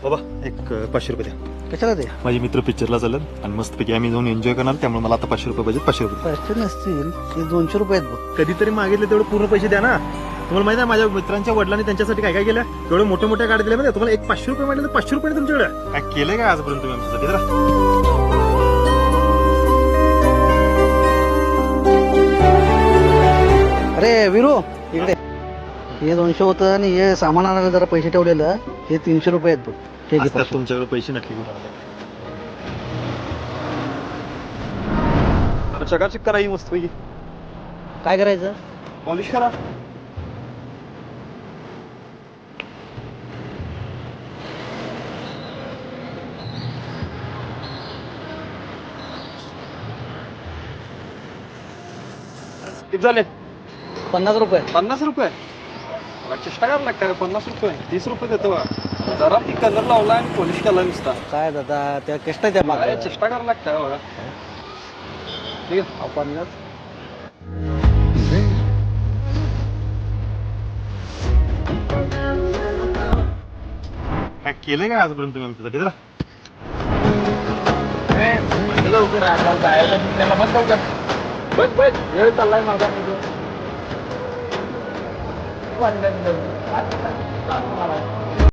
बाबा एक 500 रुपये द्या. कशाला ते माझे मित्र पिक्चरला चालत आणि मस्तपैकी आम्ही जाऊन एन्जॉय करणार, त्यामुळे मला आता 500 रुपये पाहिजे. 500 रुपये पैसे नसतील ते 200 रुपये आहेत बघ. कधीतरी मागितले तेवढे पूर्ण पैसे द्या ना. तुम्हाला माहिती आहे माझ्या मित्रांच्या वडिलांनी त्यांच्यासाठी काय काय केलं, एवढे मोठे मोठे गाडी दिले माहिती. तुम्हाला एक 500 रुपये म्हटलं तर 500 रुपये तुमच्याकडे काय केलंय काय आजपर्यंत तुम्ही आमच्यासाठी? जरा अरे विरू इकडे हे 200 होतं आणि हे सामान आणायला जरा पैसे ठेवलेलं हे 300 रुपये आहेत बघ. हे घे असतात 500. तुमच्याकडे पैसे नक्की घेऊन आले. चकाचक करा ही मस्तपैकी. काय करायचं? पॉलिश करा. किती झाले? 50 रुपये. 50 रुपये? मला चेष्टा करायला लागतं. 50 रुपये 30 रुपये देतो बा. जरा ती कलर लावला आणि पॉलिश केला नुसता. काय दादा त्या कष्ट त्या काय मागे चेष्टा करायला लागतं बघा. ठीक आहे आपण काय केलंय काय आजपर्यंत तुम्ही आमच्यासाठी? जरा बस वेळ चाललाय माझा.